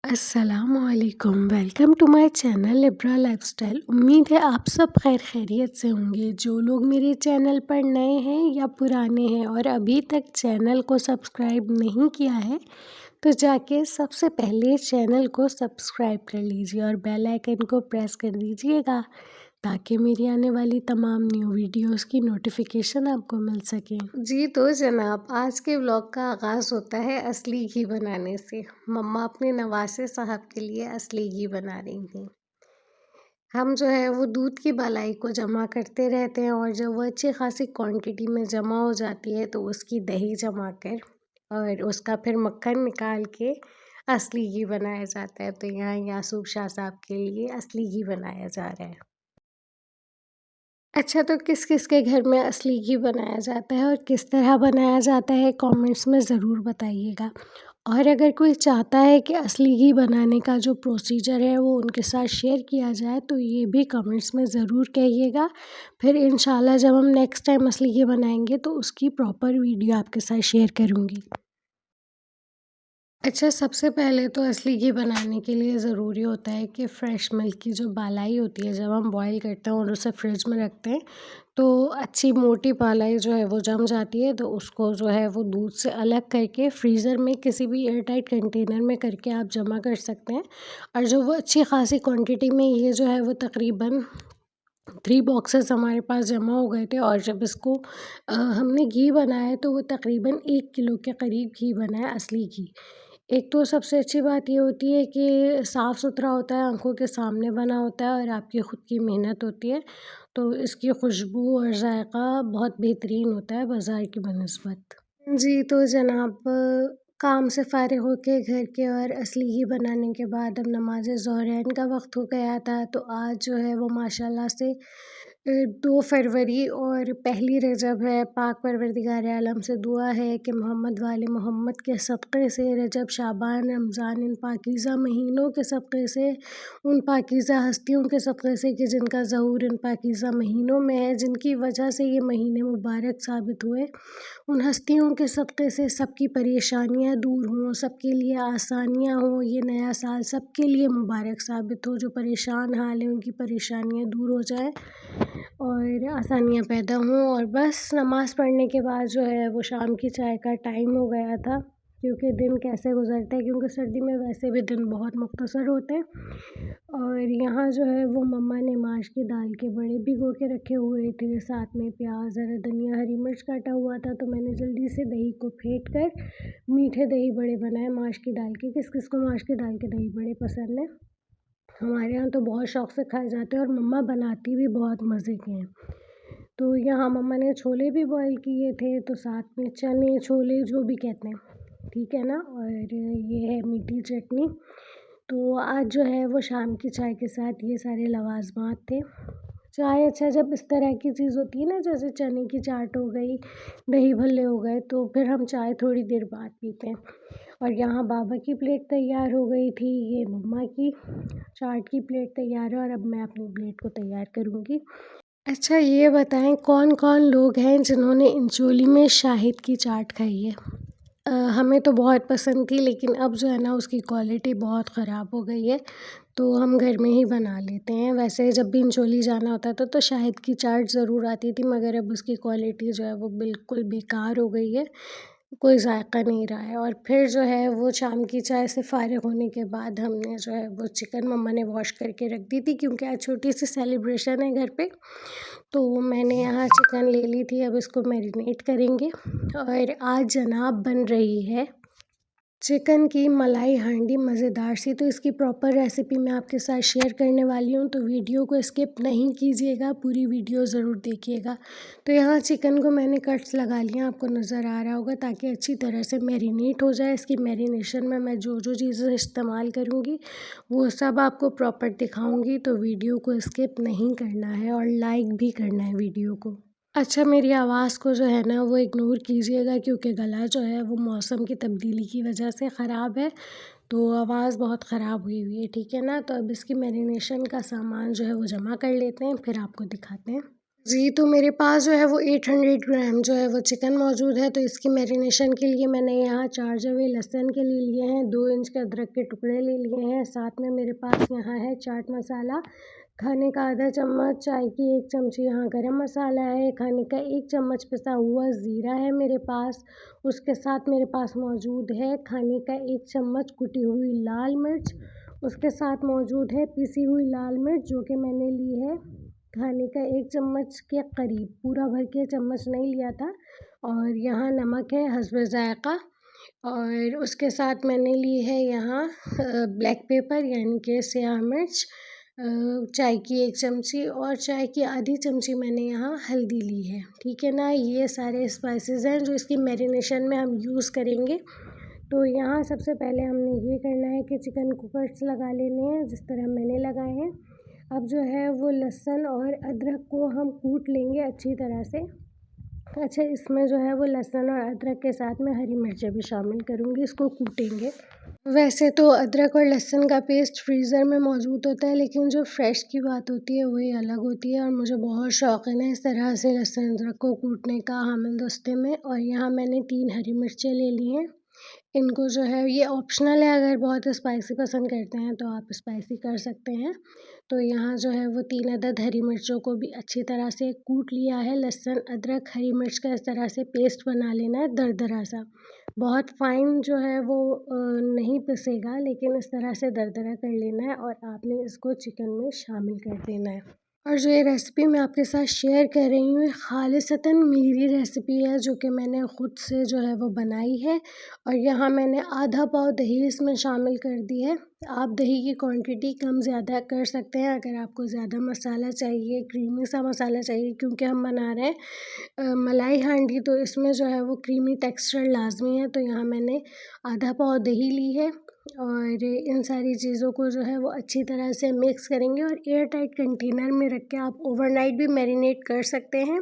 अस्सलामुअलैकुम। Welcome to my channel Ibra lifestyle. उम्मीद है आप सब खैरियत से होंगे। जो लोग मेरे चैनल पर नए हैं या पुराने हैं और अभी तक चैनल को सब्सक्राइब नहीं किया है तो जाके सबसे पहले चैनल को सब्सक्राइब कर लीजिए और बेल आइकन को प्रेस कर दीजिएगा ताकि मेरी आने वाली तमाम न्यू वीडियोस की नोटिफिकेशन आपको मिल सके। जी तो जनाब, आज के व्लॉग का आगाज़ होता है असली घी बनाने से। मम्मा अपने नवासे साहब के लिए असली घी बना रही थी। हम जो है वो दूध की मलाई को जमा करते रहते हैं और जब वो अच्छी खासी क्वांटिटी में जमा हो जाती है तो उसकी दही जमा कर और उसका फिर मक्खन निकाल के असली घी बनाया जाता है। तो यहाँ यासूब शाह साहब के लिए असली घी बनाया जा रहा है। अच्छा, तो किस किस के घर में असली घी बनाया जाता है और किस तरह बनाया जाता है कमेंट्स में ज़रूर बताइएगा। और अगर कोई चाहता है कि असली घी बनाने का जो प्रोसीजर है वो उनके साथ शेयर किया जाए तो ये भी कमेंट्स में ज़रूर कहिएगा। फिर इंशाल्लाह जब हम नेक्स्ट टाइम असली घी बनाएंगे तो उसकी प्रॉपर वीडियो आपके साथ शेयर करूँगी। अच्छा, सबसे पहले तो असली घी बनाने के लिए ज़रूरी होता है कि फ़्रेश मिल्क की जो बालाई होती है, जब हम बॉयल करते हैं और उसे फ्रिज में रखते हैं तो अच्छी मोटी बालाई जो है वो जम जाती है। तो उसको जो है वो दूध से अलग करके फ्रीज़र में किसी भी एयरटाइट कंटेनर में करके आप जमा कर सकते हैं। और जो वो अच्छी खासी क्वांटिटी में ये जो है वो तकरीबन 3 बॉक्सेस हमारे पास जमा हो गए थे। और जब इसको हमने घी बनाया तो वो तकरीबन 1 किलो के करीब घी बना है, असली घी। एक तो सबसे अच्छी बात ये होती है कि साफ़ सुथरा होता है, आँखों के सामने बना होता है और आपकी ख़ुद की मेहनत होती है, तो इसकी खुशबू और ज़ायक़ा बहुत बेहतरीन होता है बाज़ार की बनिस्बत। जी, तो जनाब, काम से फ़ारिग़ होके घर के और असली घी बनाने के बाद अब नमाज़ ज़ोहरैन का वक़्त हो गया था। तो आज जो है वो माशाल्लाह से 2 फरवरी और पहली रजब है। पाक परवरदिगार आलम से दुआ है कि मोहम्मद वाले मोहम्मद के सदक़े से रजब, शाबान, रमज़ान इन पाकीज़ा महीनों के सदक़े से, उन पाकीज़ा हस्तियों के सदक़े से कि जिनका ज़हूर इन पाकीज़ा महीनों में है, जिनकी वजह से ये महीने मुबारक साबित हुए, उन हस्तियों के सदक़े से सबकी परेशानियाँ दूर हों, सबके लिए आसानियाँ हों, ये नया साल सबके लिए मुबारक साबित हो। जो परेशान हाल हैं उनकी परेशानियाँ दूर हो जाएँ और आसानियाँ पैदा हों। और बस नमाज़ पढ़ने के बाद जो है वो शाम की चाय का टाइम हो गया था, क्योंकि दिन कैसे गुज़रता है, क्योंकि सर्दी में वैसे भी दिन बहुत मुख्तसर होते हैं। और यहाँ जो है वो मम्मा ने माश की दाल के बड़े भिगो के रखे हुए थे, साथ में प्याज, हरा धनिया, हरी मिर्च काटा हुआ था। तो मैंने जल्दी से दही को फेंट कर मीठे दही बड़े बनाए माश की दाल के। किस किस को माश की दाल के दही बड़े पसंद है? हमारे यहाँ तो बहुत शौक़ से खाए जाते हैं और मम्मा बनाती भी बहुत मज़े के हैं। तो यहाँ मम्मा ने छोले भी बॉयल किए थे, तो साथ में चने, छोले जो भी कहते हैं, ठीक है ना। और ये है मीठी चटनी। तो आज जो है वो शाम की चाय के साथ ये सारे लवाज़मात थे। चाय अच्छा जब इस तरह की चीज़ होती है ना, जैसे चने की चाट हो गई, दही भल्ले हो गए, तो फिर हम चाय थोड़ी देर बाद पीते हैं। और यहाँ बाबा की प्लेट तैयार हो गई थी, ये मम्मा की चाट की प्लेट तैयार है और अब मैं अपनी प्लेट को तैयार करूँगी। अच्छा, ये बताएं कौन कौन लोग हैं जिन्होंने इंचोली में शाहिद की चाट खाई है? हमें तो बहुत पसंद थी, लेकिन अब जो है ना उसकी क्वालिटी बहुत ख़राब हो गई है, तो हम घर में ही बना लेते हैं। वैसे जब भी इंचोली जाना होता था तो शाहिद की चाट ज़रूर आती थी, मगर अब उसकी क्वालिटी जो है वो बिल्कुल बेकार हो गई है, कोई ज़ायक़ा नहीं रहा है। और फिर जो है वो शाम की चाय से फ़ारिग़ होने के बाद हमने जो है वो चिकन मम्मा ने वॉश करके रख दी थी, क्योंकि आज छोटी सी सेलिब्रेशन है घर पे। तो मैंने यहाँ चिकन ले ली थी, अब इसको मैरिनेट करेंगे। और आज जनाब बन रही है चिकन की मलाई हांडी मज़ेदार सी। तो इसकी प्रॉपर रेसिपी मैं आपके साथ शेयर करने वाली हूँ, तो वीडियो को स्किप नहीं कीजिएगा, पूरी वीडियो ज़रूर देखिएगा। तो यहाँ चिकन को मैंने कट्स लगा लिया, आपको नज़र आ रहा होगा, ताकि अच्छी तरह से मैरिनेट हो जाए। इसकी मैरिनेशन में मैं जो जो चीज़ें इस्तेमाल करूँगी वो सब आपको प्रॉपर दिखाऊँगी, तो वीडियो को स्किप नहीं करना है और लाइक भी करना है वीडियो को। अच्छा, मेरी आवाज़ को जो है ना वो इग्नोर कीजिएगा, क्योंकि गला जो है वो मौसम की तब्दीली की वजह से ख़राब है, तो आवाज़ बहुत ख़राब हुई हुई है, ठीक है ना। तो अब इसकी मैरिनेशन का सामान जो है वो जमा कर लेते हैं, फिर आपको दिखाते हैं। जी, तो मेरे पास जो है वो 800 ग्राम जो है वो चिकन मौजूद है। तो इसकी मैरिनेशन के लिए मैंने यहाँ 4 जवे लहसुन के ले लिए हैं, 2 इंच के अदरक के टुकड़े ले लिए हैं। साथ में मेरे पास यहाँ है चाट मसाला, खाने का आधा चम्मच, चाय की 1 चमची यहाँ गरम मसाला है, खाने का 1 चम्मच पिसा हुआ ज़ीरा है मेरे पास। उसके साथ मेरे पास मौजूद है खाने का 1 चम्मच कुटी हुई लाल मिर्च। उसके साथ मौजूद है पिसी हुई लाल मिर्च जो कि मैंने ली है खाने का 1 चम्मच के करीब, पूरा भर के चम्मच नहीं लिया था। और यहाँ नमक है हस्बे ज़ायक़ा। और उसके साथ मैंने ली है यहाँ ब्लैक पेपर यानी कि स्याह मिर्च, चाय की 1 चमची और चाय की आधी चमची मैंने यहाँ हल्दी ली है, ठीक है ना। ये सारे स्पाइसेस हैं जो इसकी मैरिनेशन में हम यूज़ करेंगे। तो यहाँ सबसे पहले हमने ये करना है कि चिकन को कट्स लगा लेने हैं जिस तरह मैंने लगाए हैं। अब जो है वो लहसुन और अदरक को हम कूट लेंगे अच्छी तरह से। अच्छा, इसमें जो है वो लहसुन और अदरक के साथ में हरी मिर्चें भी शामिल करूँगी, इसको कूटेंगे। वैसे तो अदरक और लहसुन का पेस्ट फ्रीज़र में मौजूद होता है, लेकिन जो फ्रेश की बात होती है वही अलग होती है और मुझे बहुत शौक़ है ना इस तरह से लहसुन अदरक को कूटने का हामिल दस्ते में। और यहाँ मैंने 3 हरी मिर्चें ले ली हैं। इनको जो है ये ऑप्शनल है, अगर बहुत स्पाइसी पसंद करते हैं तो आप स्पाइसी कर सकते हैं। तो यहाँ जो है वो 3 अदद हरी मिर्चों को भी अच्छी तरह से कूट लिया है। लहसुन, अदरक, हरी मिर्च का इस तरह से पेस्ट बना लेना है दरदरा सा। बहुत फ़ाइन जो है वो नहीं पिसेगा, लेकिन इस तरह से दरदरा कर लेना है और आपने इसको चिकन में शामिल कर देना है। और जो ये रेसिपी मैं आपके साथ शेयर कर रही हूँ, ये ख़ालिसतन मेरी रेसिपी है जो कि मैंने ख़ुद से जो है वो बनाई है। और यहाँ मैंने आधा पाव दही इसमें शामिल कर दी है। आप दही की क्वांटिटी कम ज़्यादा कर सकते हैं अगर आपको ज़्यादा मसाला चाहिए, क्रीमी सा मसाला चाहिए, क्योंकि हम बना रहे हैं मलाई हांडी, तो इसमें जो है वो क्रीमी टेक्सचर लाज़मी है। तो यहाँ मैंने आधा पाव दही ली है और इन सारी चीज़ों को जो है वो अच्छी तरह से मिक्स करेंगे और एयर टाइट कंटेनर में रख के आप ओवरनाइट भी मैरिनेट कर सकते हैं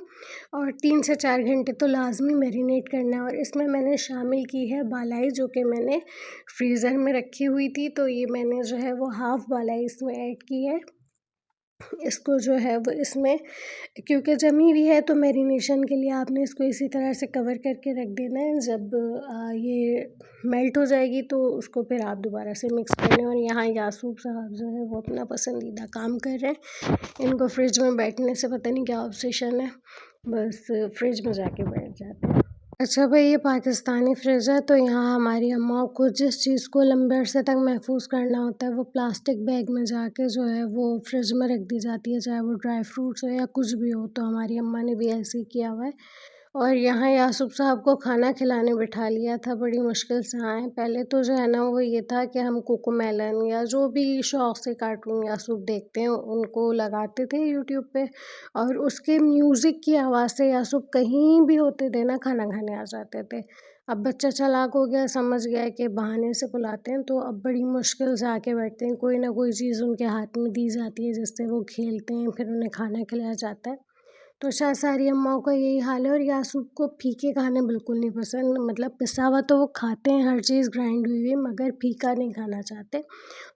और 3 से 4 घंटे तो लाज़मी मैरिनेट करना है। और इसमें मैंने शामिल की है बालाई जो कि मैंने फ्रीज़र में रखी हुई थी, तो ये मैंने जो है वो हाफ़ बालाई इसमें ऐड की है। इसको जो है वो इसमें, क्योंकि जमी हुई है तो मैरिनेशन के लिए आपने इसको इसी तरह से कवर करके रख देना है। जब ये मेल्ट हो जाएगी तो उसको फिर आप दोबारा से मिक्स कर लें। और यहाँ यासूब साहब जो है वो अपना पसंदीदा काम कर रहे हैं। इनको फ्रिज में बैठने से पता नहीं क्या ऑब्सेशन है, बस फ्रिज में जाके बैठ जाते हैं। अच्छा भाई, ये पाकिस्तानी फ्रिज है, तो यहाँ हमारी अम्माओं को जिस चीज़ को लंबे अरसे तक महफूज करना होता है वो प्लास्टिक बैग में जाके जो है वो फ्रिज में रख दी जाती है, चाहे वो ड्राई फ्रूट्स हो या कुछ भी हो। तो हमारी अम्मा ने भी ऐसे ही किया हुआ है। और यहाँ यासूब साहब को खाना खिलाने बिठा लिया था, बड़ी मुश्किल से आए। पहले तो जो है ना वो ये था कि हम कोकोमेलन या जो भी शौक़ से कार्टून यासूब देखते हैं उनको लगाते थे यूट्यूब पे, और उसके म्यूज़िक की आवाज़ से यासूब कहीं भी होते थे ना खाना खाने आ जाते थे। अब बच्चा चालाक हो गया, समझ गया है कि बहाने से बुलाते हैं, तो अब बड़ी मुश्किल से आके बैठते हैं। कोई ना कोई चीज़ उनके हाथ में दी जाती है जिससे वो खेलते हैं, फिर उन्हें खाना खिलाया जाता है। तो शायद सारी अम्माओं का यही हाल है। और यासूब को फीके खाने बिल्कुल नहीं पसंद, मतलब पिसा हुआ तो वो खाते हैं हर चीज़ ग्राइंड हुई हुई, मगर फीका नहीं खाना चाहते।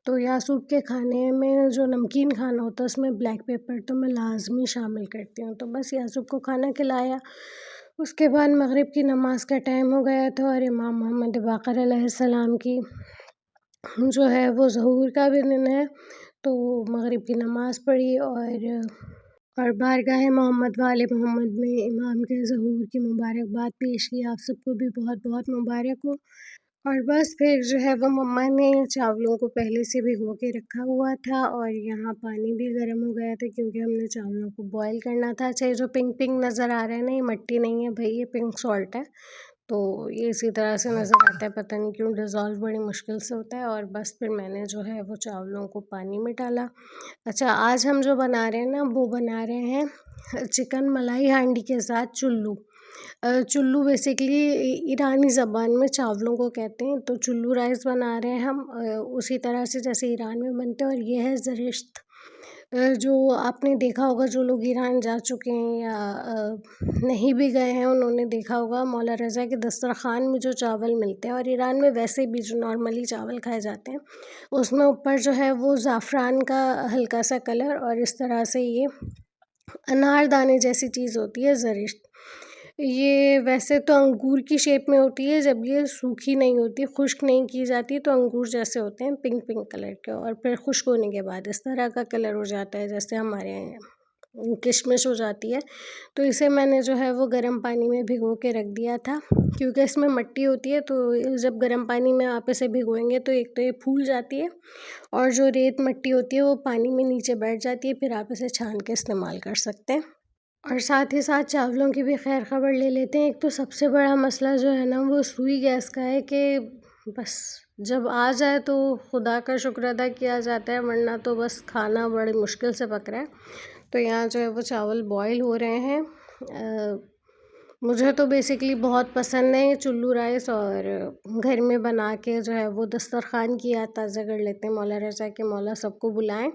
तो यासूब के खाने में जो नमकीन खाना होता है उसमें ब्लैक पेपर तो मैं लाज़मी शामिल करती हूँ। तो बस यासूब को खाना खिलाया, उसके बाद मगरिब की नमाज़ का टाइम हो गया था और इमाम मोहम्मद बाक़र अलैहिस्सलाम की जो है वो ज़हूर का भी दिन है, तो मगरिब की नमाज़ पढ़ी और बारगाह मोहम्मद वाले मोहम्मद में इमाम के ज़हूर की मुबारकबाद पेश की। आप सबको भी बहुत बहुत मुबारक हो। और बस फिर जो है वो मम्मा ने चावलों को पहले से भिगो के रखा हुआ था और यहाँ पानी भी गर्म हो गया था, क्योंकि हमने चावलों को बॉईल करना था। अच्छा, ये जो पिंक पिंक नज़र आ रहा है ना, ये मिट्टी नहीं है भाई, ये पिंक सॉल्ट है। तो ये इसी तरह से नज़र आता है, पता नहीं क्यों डिज़ोल्व बड़ी मुश्किल से होता है। और बस फिर मैंने जो है वो चावलों को पानी में डाला। अच्छा, आज हम जो बना रहे हैं ना वो बना रहे हैं चिकन मलाई हांडी के साथ चुल्लू। चुल्लू बेसिकली ईरानी ज़बान में चावलों को कहते हैं। तो चुल्लू राइस बना रहे हैं हम उसी तरह से जैसे ईरान में बनते हैं। और ये है ज़रिश्त, जो आपने देखा होगा, जो लोग ईरान जा चुके हैं या नहीं भी गए हैं उन्होंने देखा होगा मौला रज़ा के दस्तरख़्वान में जो चावल मिलते हैं, और ईरान में वैसे भी जो नॉर्मली चावल खाए जाते हैं उसमें ऊपर जो है वो ज़ाफ़रान का हल्का सा कलर और इस तरह से ये अनारदाने जैसी चीज़ होती है ज़रिष्ट। ये वैसे तो अंगूर की शेप में होती है, जब ये सूखी नहीं होती, खुश्क नहीं की जाती, तो अंगूर जैसे होते हैं पिंक पिंक कलर के, और फिर खुश्क होने के बाद इस तरह का कलर हो जाता है, जैसे हमारे यहाँ किशमिश हो जाती है। तो इसे मैंने जो है वो गर्म पानी में भिगो के रख दिया था, क्योंकि इसमें मिट्टी होती है, तो जब गर्म पानी में आप इसे भिगोएंगे तो एक तो ये फूल जाती है, और जो रेत मिट्टी होती है वो पानी में नीचे बैठ जाती है, फिर आप इसे छान के इस्तेमाल कर सकते हैं। और साथ ही साथ चावलों की भी खैर खबर ले लेते हैं। एक तो सबसे बड़ा मसला जो है ना वो सुई गैस का है, कि बस जब आ जाए तो खुदा का शुक्र अदा किया जाता है, वरना तो बस खाना बड़ी मुश्किल से पक रहा है। तो यहाँ जो है वो चावल बॉईल हो रहे हैं। मुझे तो बेसिकली बहुत पसंद है चुल्लू राइस, और घर में बना के जो है वो दस्तरखान की याद ताज़ा कर लेते हैं। मौला रज़ा के मौला सबको बुलाएं,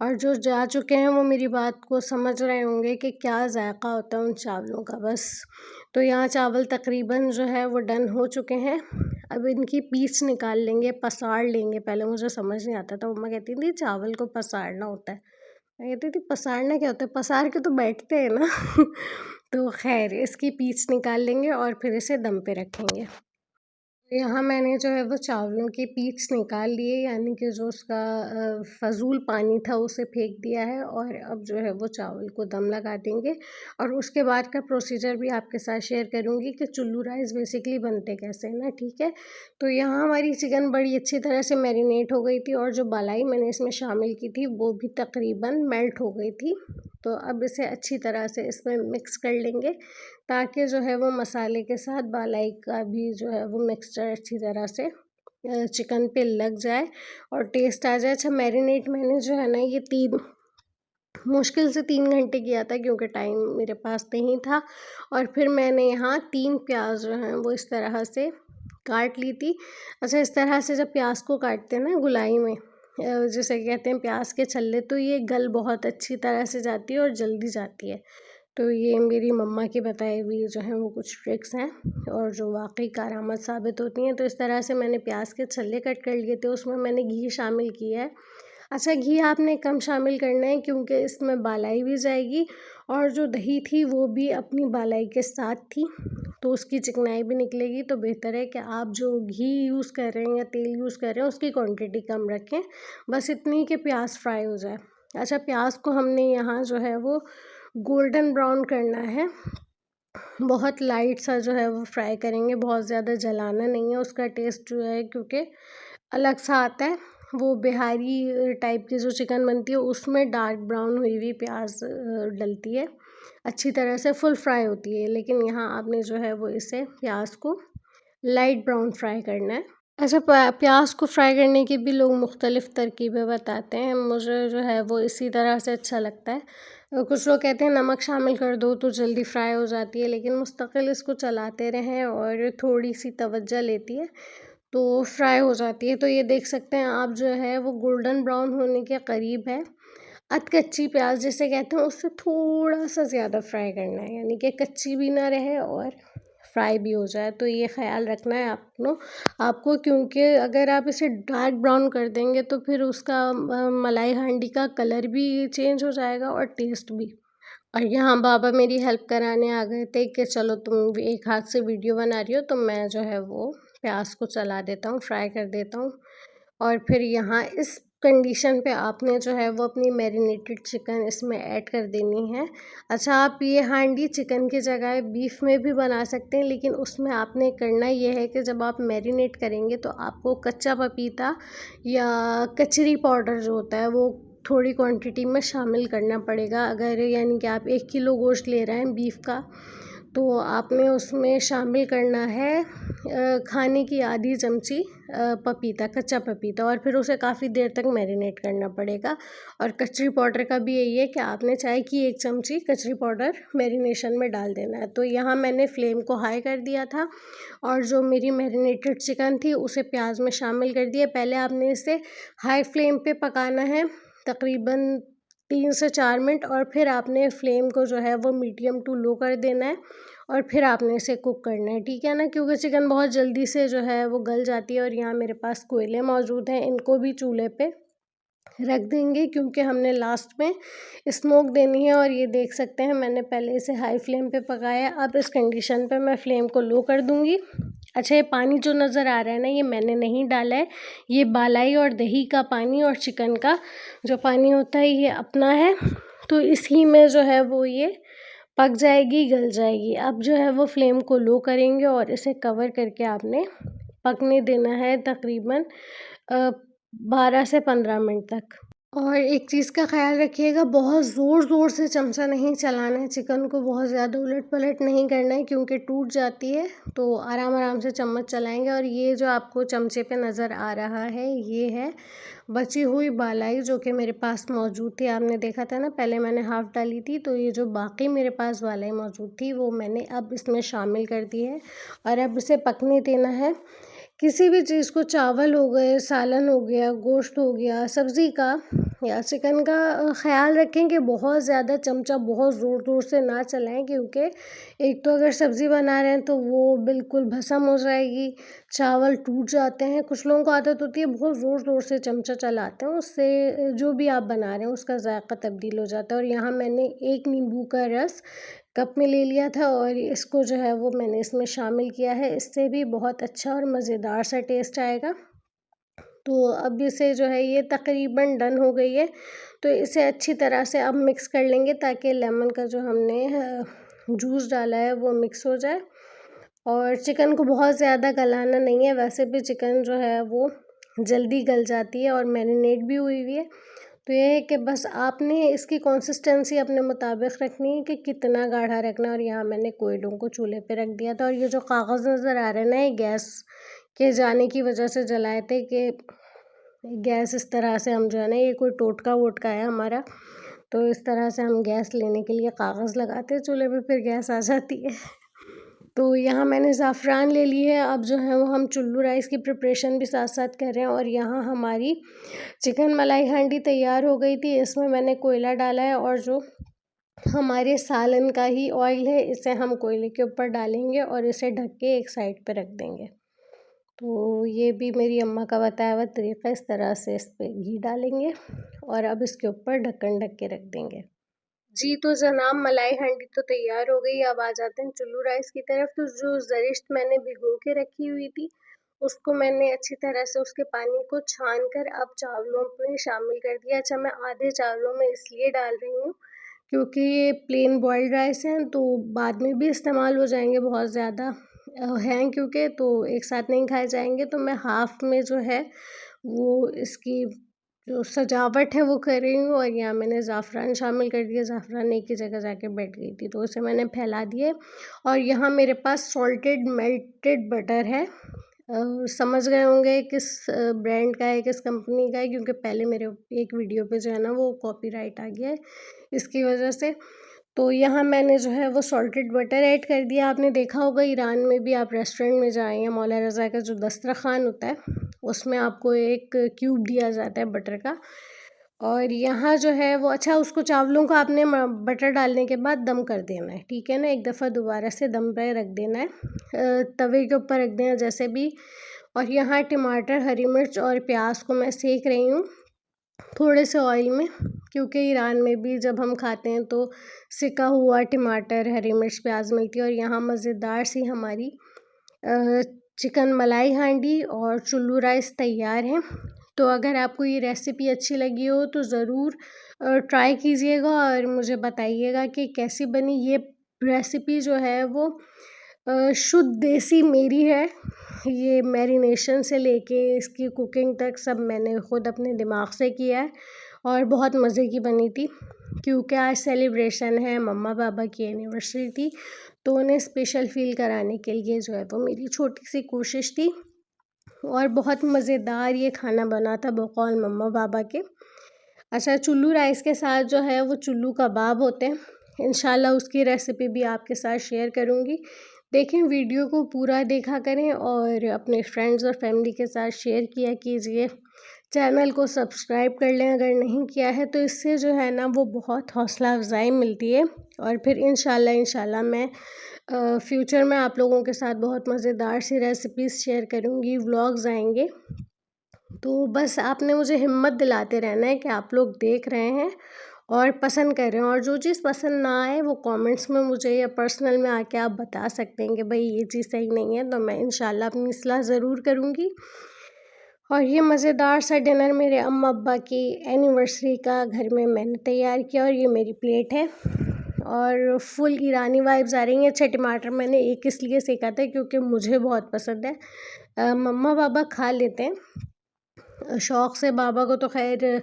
और जो जा चुके हैं वो मेरी बात को समझ रहे होंगे कि क्या जायका होता है उन चावलों का। बस तो यहाँ चावल तकरीबन जो है वो डन हो चुके हैं। अब इनकी पीस निकाल लेंगे, पसार लेंगे। पहले मुझे समझ नहीं आता था, मम्मा कहती थी चावल को पसारना होता है। मैं कहती थी पसारना क्या होता है, पसार के तो बैठते हैं ना। तो खैर इसकी पीस निकाल लेंगे और फिर इसे दम पे रखेंगे। यहाँ मैंने जो है वो चावलों की पीस निकाल लिए, यानी कि जो उसका फ़ज़ूल पानी था उसे फेंक दिया है, और अब जो है वो चावल को दम लगा देंगे। और उसके बाद का प्रोसीजर भी आपके साथ शेयर करूँगी कि चुल्लू राइस बेसिकली बनते कैसे हैं ना, ठीक है। तो यहाँ हमारी चिकन बड़ी अच्छी तरह से मैरिनेट हो गई थी, और जो बालाई मैंने इसमें शामिल की थी वो भी तकरीबन मेल्ट हो गई थी। तो अब इसे अच्छी तरह से इसमें मिक्स कर लेंगे, ताकि जो है वो मसाले के साथ बालाई का भी जो है वो मिक्सचर अच्छी तरह से चिकन पे लग जाए और टेस्ट आ जाए। अच्छा, मैरिनेट मैंने जो है ना ये 3 घंटे किया था, क्योंकि टाइम मेरे पास नहीं था। और फिर मैंने यहाँ 3 प्याज जो हैं वो इस तरह से काट ली थी। अच्छा, इस तरह से जब प्याज को काटते हैं ना गुलाई में, जिसे कहते हैं प्याज के छल्ले, तो ये गल बहुत अच्छी तरह से जाती है और जल्दी जाती है। तो ये मेरी मम्मा की बताई हुई जो हैं वो कुछ ट्रिक्स हैं, और जो वाकई कारआमद साबित होती हैं। तो इस तरह से मैंने प्याज के छल्ले कट कर लिए थे, उसमें मैंने घी शामिल किया है। अच्छा, घी आपने कम शामिल करना है, क्योंकि इसमें बालाई भी जाएगी, और जो दही थी वो भी अपनी बालाई के साथ थी, तो उसकी चिकनाई भी निकलेगी। तो बेहतर है कि आप जो घी यूज़ कर रहे हैं या तेल यूज़ कर रहे हैं उसकी क्वांटिटी कम रखें, बस इतनी कि प्याज फ्राई हो जाए। अच्छा, प्याज को हमने यहाँ जो है वो गोल्डन ब्राउन करना है, बहुत लाइट सा जो है वो फ्राई करेंगे, बहुत ज़्यादा जलाना नहीं है। उसका टेस्ट जो है क्योंकि अलग सा आता है, वो बिहारी टाइप की जो चिकन बनती है उसमें डार्क ब्राउन हुई हुई प्याज डलती है, अच्छी तरह से फुल फ्राई होती है। लेकिन यहाँ आपने जो है वो इसे प्याज को लाइट ब्राउन फ्राई करना है। अच्छा, प्याज को फ्राई करने की भी लोग मुख्तलिफ़ तरकीबें बताते हैं, मुझे जो है वो इसी तरह से अच्छा लगता है। कुछ लोग कहते हैं नमक शामिल कर दो तो जल्दी फ्राई हो जाती है, लेकिन मुस्तकिल इसको चलाते रहें और थोड़ी सी तवज्जो लेती है तो फ्राई हो जाती है। तो ये देख सकते हैं आप, जो है वो गोल्डन ब्राउन होने के करीब है। अध कच्ची प्याज जिसे कहते हैं उससे थोड़ा सा ज़्यादा फ्राई करना है, यानी कि कच्ची भी ना रहे और फ्राई भी हो जाए। तो ये ख़्याल रखना है आपको, क्योंकि अगर आप इसे डार्क ब्राउन कर देंगे तो फिर उसका मलाई हांडी का कलर भी चेंज हो जाएगा और टेस्ट भी। और यहाँ बाबा मेरी हेल्प कराने आ गए थे कि चलो तुम एक हाथ से वीडियो बना रही हो तो मैं जो है वो प्याज को चला देता हूँ, फ्राई कर देता हूँ। और फिर यहाँ इस कंडीशन पे आपने जो है वो अपनी मैरिनेटेड चिकन इसमें ऐड कर देनी है। अच्छा, आप ये हांडी चिकन की जगह बीफ में भी बना सकते हैं, लेकिन उसमें आपने करना ये है कि जब आप मैरिनेट करेंगे तो आपको कच्चा पपीता या कचरी पाउडर जो होता है वो थोड़ी क्वांटिटी में शामिल करना पड़ेगा। अगर यानी कि आप 1 किलो गोश्त ले रहे हैं बीफ का, तो आपने उसमें शामिल करना है खाने की आधी चमची पपीता, कच्चा पपीता, और फिर उसे काफ़ी देर तक मैरिनेट करना पड़ेगा। और कचरी पाउडर का भी यही है कि आपने चाय की 1 चमची कचरी पाउडर मैरिनेशन में डाल देना है। तो यहाँ मैंने फ्लेम को हाई कर दिया था, और जो मेरी मैरिनेटेड चिकन थी उसे प्याज में शामिल कर दिया। पहले आपने इसे हाई फ्लेम पे पकाना है तकरीबन 3 से 4 मिनट, और फिर आपने फ्लेम को जो है वो मीडियम टू लो कर देना है, और फिर आपने इसे कुक करना है, ठीक है ना, क्योंकि चिकन बहुत जल्दी से जो है वो गल जाती है। और यहाँ मेरे पास कोयले मौजूद हैं, इनको भी चूल्हे पे रख देंगे, क्योंकि हमने लास्ट में स्मोक देनी है। और ये देख सकते हैं मैंने पहले इसे हाई फ्लेम पे पकाया। अब इस कंडीशन पे मैं फ्लेम को लो कर दूंगी। अच्छा, ये पानी जो नज़र आ रहा है ना, ये मैंने नहीं डाला है। ये बालाई और दही का पानी और चिकन का जो पानी होता है ये अपना है। तो इसी में जो है वो ये पक जाएगी, गल जाएगी। अब जो है वो फ्लेम को लो करेंगे और इसे कवर करके आपने पकने देना है तकरीबन 12 से 15 मिनट तक। और एक चीज़ का ख़्याल रखिएगा, बहुत ज़ोर ज़ोर से चमचा नहीं चलाना है, चिकन को बहुत ज़्यादा उलट पलट नहीं करना है क्योंकि टूट जाती है। तो आराम आराम से चम्मच चलाएंगे। और ये जो आपको चमचे पे नज़र आ रहा है, ये है बची हुई बालाई जो कि मेरे पास मौजूद थी। आपने देखा था ना, पहले मैंने हाफ़ डाली थी, तो ये जो बाकी मेरे पास बालाई मौजूद थी वो मैंने अब इसमें शामिल कर दी है। और अब इसे पकने देना है। किसी भी चीज़ को, चावल हो गए, सालन हो गया, गोश्त हो गया, सब्ज़ी का या चिकन का, ख़्याल रखें कि बहुत ज़्यादा चमचा बहुत ज़ोर ज़ोर से ना चलाएं, क्योंकि एक तो अगर सब्ज़ी बना रहे हैं तो वो बिल्कुल भस्म हो जाएगी, चावल टूट जाते हैं। कुछ लोगों को आदत होती है बहुत ज़ोर ज़ोर से चमचा चलाते हैं, उससे जो भी आप बना रहे हैं उसका जायका तब्दील हो जाता है। और यहाँ मैंने 1 नींबू का रस कप में ले लिया था और इसको जो है वो मैंने इसमें शामिल किया है। इससे भी बहुत अच्छा और मज़ेदार सा टेस्ट आएगा। तो अब इसे जो है ये तकरीबन डन हो गई है। तो इसे अच्छी तरह से अब मिक्स कर लेंगे ताकि लेमन का जो हमने जूस डाला है वो मिक्स हो जाए। और चिकन को बहुत ज़्यादा गलाना नहीं है, वैसे भी चिकन जो है वो जल्दी गल जाती है और मैरिनेट भी हुई हुई है। तो ये है कि बस आपने इसकी कंसिस्टेंसी अपने मुताबिक रखनी है कि कितना गाढ़ा रखना है। और यहाँ मैंने कोयलों को चूल्हे पे रख दिया था। और ये जो कागज़ नज़र आ रहा है ना, ये गैस के जाने की वजह से जलाए थे कि गैस इस तरह से हम जो है ना, ये कोई टोटका वोटका है हमारा, तो इस तरह से हम गैस लेने के लिए कागज़ लगाते हैं चूल्हे पे, फिर गैस आ जाती है। तो यहाँ मैंने ज़ाफ़रान ले ली है। अब जो है वो हम चुल्लू राइस की प्रिपरेशन भी साथ साथ कर रहे हैं। और यहाँ हमारी चिकन मलाई हांडी तैयार हो गई थी। इसमें मैंने कोयला डाला है और जो हमारे सालन का ही ऑयल है इसे हम कोयले के ऊपर डालेंगे और इसे ढक के एक साइड पे रख देंगे। तो ये भी मेरी अम्मा का बताया हुआ तरीक़ा, इस तरह से इस पे घी डालेंगे और अब इसके ऊपर ढक्कन ढक के रख देंगे। जी, तो जनाब मलाई हांडी तो तैयार हो गई। अब आ जाते हैं चुल्लू राइस की तरफ। तो जो ज़रिश्त मैंने भिगो के रखी हुई थी उसको मैंने अच्छी तरह से उसके पानी को छान कर अब चावलों में शामिल कर दिया। अच्छा, मैं आधे चावलों में इसलिए डाल रही हूँ क्योंकि ये प्लेन बॉइल्ड राइस हैं, तो बाद में भी इस्तेमाल हो जाएंगे, बहुत ज़्यादा हैं क्योंकि, तो एक साथ नहीं खाए जाएंगे। तो मैं हाफ़ में जो है वो इसकी जो सजावट है वो कर रही हूँ। और यहाँ मैंने ज़ाफ़रान शामिल कर दिया। ज़ाफ़रान एक ही जगह जाके बैठ गई थी तो उसे मैंने फैला दिए। और यहाँ मेरे पास सॉल्टेड मेल्टेड बटर है। समझ गए होंगे किस ब्रांड का है, किस कंपनी का है, क्योंकि पहले मेरे एक वीडियो पे जो है ना वो कॉपीराइट आ गया है इसकी वजह से। तो यहाँ मैंने जो है वो सॉल्टेड बटर ऐड कर दिया। आपने देखा होगा ईरान में भी, आप रेस्टोरेंट में जाएँ या मौला रज़ा का जो दस्तरख़्वान होता है उसमें आपको एक क्यूब दिया जाता है बटर का। और यहाँ जो है वो, अच्छा, उसको चावलों को आपने बटर डालने के बाद दम कर देना है, ठीक है ना, एक दफ़ा दोबारा से दम पे रख देना है, तवे के ऊपर रख देना जैसे भी। और यहाँ टमाटर, हरी मिर्च और प्याज को मैं सेक रही हूँ थोड़े से ऑयल में, क्योंकि ईरान में भी जब हम खाते हैं तो सिका हुआ टमाटर, हरी मिर्च, प्याज मिलती है। और यहाँ मज़ेदार सी हमारी चिकन मलाई हांडी और चुल्लू राइस तैयार हैं। तो अगर आपको ये रेसिपी अच्छी लगी हो तो ज़रूर ट्राई कीजिएगा और मुझे बताइएगा कि कैसी बनी। ये रेसिपी जो है वो शुद्ध देसी मेरी है। ये मैरिनेशन से लेके इसकी कुकिंग तक सब मैंने ख़ुद अपने दिमाग से किया है और बहुत मज़े की बनी थी। क्योंकि आज सेलिब्रेशन है, मम्मा पापा की एनिवर्सरी थी, तो उन्हें स्पेशल फ़ील कराने के लिए जो है वो मेरी छोटी सी कोशिश थी। और बहुत मज़ेदार ये खाना बना था बकौल मम्मा पापा के। अच्छा, चुल्लू राइस के साथ जो है वो चुल्लू कबाब होते हैं। इंशाल्लाह उसकी रेसिपी भी आपके साथ शेयर करूँगी। देखें, वीडियो को पूरा देखा करें और अपने फ्रेंड्स और फैमिली के साथ शेयर किया कीजिए। चैनल को सब्सक्राइब कर लें अगर नहीं किया है, तो इससे जो है ना वो बहुत हौसला अफ़ज़ाई मिलती है। और फिर इंशाल्लाह मैं फ्यूचर में आप लोगों के साथ बहुत मज़ेदार सी रेसिपीज़ शेयर करूँगी, व्लॉग्स आएंगे। तो बस आपने मुझे हिम्मत दिलाते रहना है कि आप लोग देख रहे हैं और पसंद कर रहे हैं, और जो चीज़ पसंद ना आए वो कमेंट्स में मुझे या पर्सनल में आके आप बता सकते हैं कि भाई ये चीज़ सही नहीं है, तो मैं इंशाल्लाह अपनी इस्लाह ज़रूर करूँगी। और ये मज़ेदार सा डिनर मेरे अम्मा अब्बा की एनिवर्सरी का घर में मैंने तैयार किया, और ये मेरी प्लेट है और फुल ईरानी वाइब्स आ रही हैं। अच्छा, टमाटर मैंने एक इसलिए सेका था क्योंकि मुझे बहुत पसंद है। मम्मा पापा खा लेते हैं शौक़ से, बाबा को तो ख़ैर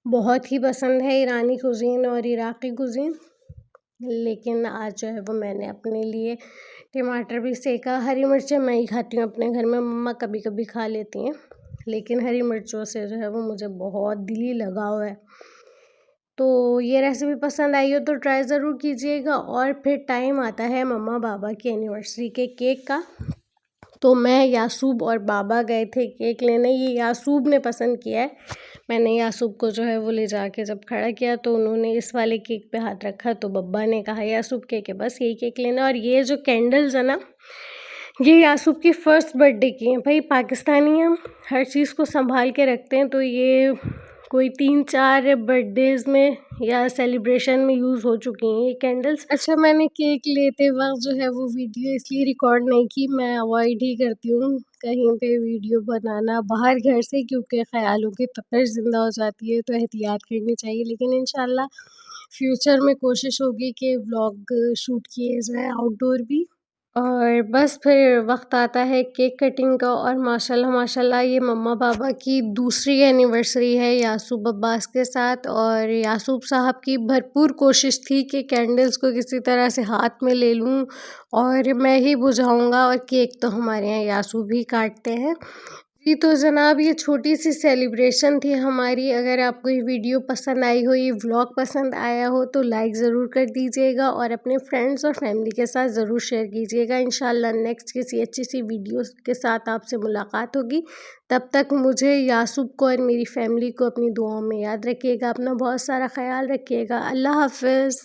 बहुत ही पसंद है ईरानी कुज़ीन और इराक़ी कुज़ीन, लेकिन आज जो है वो मैंने अपने लिए टमाटर भी सेका। हरी मिर्चें मैं ही खाती हूँ अपने घर में, मम्मा कभी-कभी खा लेती हैं, लेकिन हरी मिर्चों से जो है वो मुझे बहुत दिली लगाव है। तो ये रेसिपी पसंद आई हो तो ट्राई ज़रूर कीजिएगा। और फिर टाइम आता है मम्मा पापा की एनिवर्सरी के केक का, तो मैं, यासूब और बाबा गए थे केक लेने। ये यासूब ने पसंद किया है। मैंने यासूब को जो है वो ले जाके जब खड़ा किया तो उन्होंने इस वाले केक पे हाथ रखा, तो बब्बा ने कहा यासूब के बस यही केक लेना। और ये जो कैंडल्स है ना, ये यासूब की फ़र्स्ट बर्थडे की हैं। भाई पाकिस्तानी हम हर चीज़ को संभाल के रखते हैं, तो ये कोई 3-4 बर्थडेज़ में या सेलिब्रेशन में यूज़ हो चुकी हैं ये कैंडल्स। अच्छा, मैंने केक लेते वक़्त जो है वो वीडियो इसलिए रिकॉर्ड नहीं की, मैं अवॉइड ही करती हूँ कहीं पे वीडियो बनाना बाहर घर से, क्योंकि ख़यालों की तपिश ज़िंदा हो जाती है, तो एहतियात करनी चाहिए। लेकिन इंशाल्लाह फ्यूचर में कोशिश होगी कि व्लॉग शूट किए जाएँ आउटडोर भी। और बस फिर वक़्त आता है केक कटिंग का, और माशाल्लाह माशाल्लाह ये मम्मा पापा की दूसरी एनिवर्सरी है यासूब अब्बास के साथ, और यासूब साहब की भरपूर कोशिश थी कि कैंडल्स को किसी तरह से हाथ में ले लूँ और मैं ही बुझाऊँगा, और केक तो हमारे यहाँ यासूब ही काटते हैं। जी, तो जनाब ये छोटी-सी सेलिब्रेशन थी हमारी। अगर आपको ये वीडियो पसंद आई हो, ये व्लॉग पसंद आया हो, तो लाइक ज़रूर कर दीजिएगा और अपने फ्रेंड्स और फैमिली के साथ ज़रूर शेयर कीजिएगा। इंशाल्लाह नेक्स्ट किसी अच्छी सी वीडियो के साथ आपसे मुलाकात होगी। तब तक मुझे, यासूब को और मेरी फैमिली को अपनी दुआओं में याद रखिएगा। अपना बहुत सारा ख़याल रखिएगा। अल्लाह हाफ़िज़।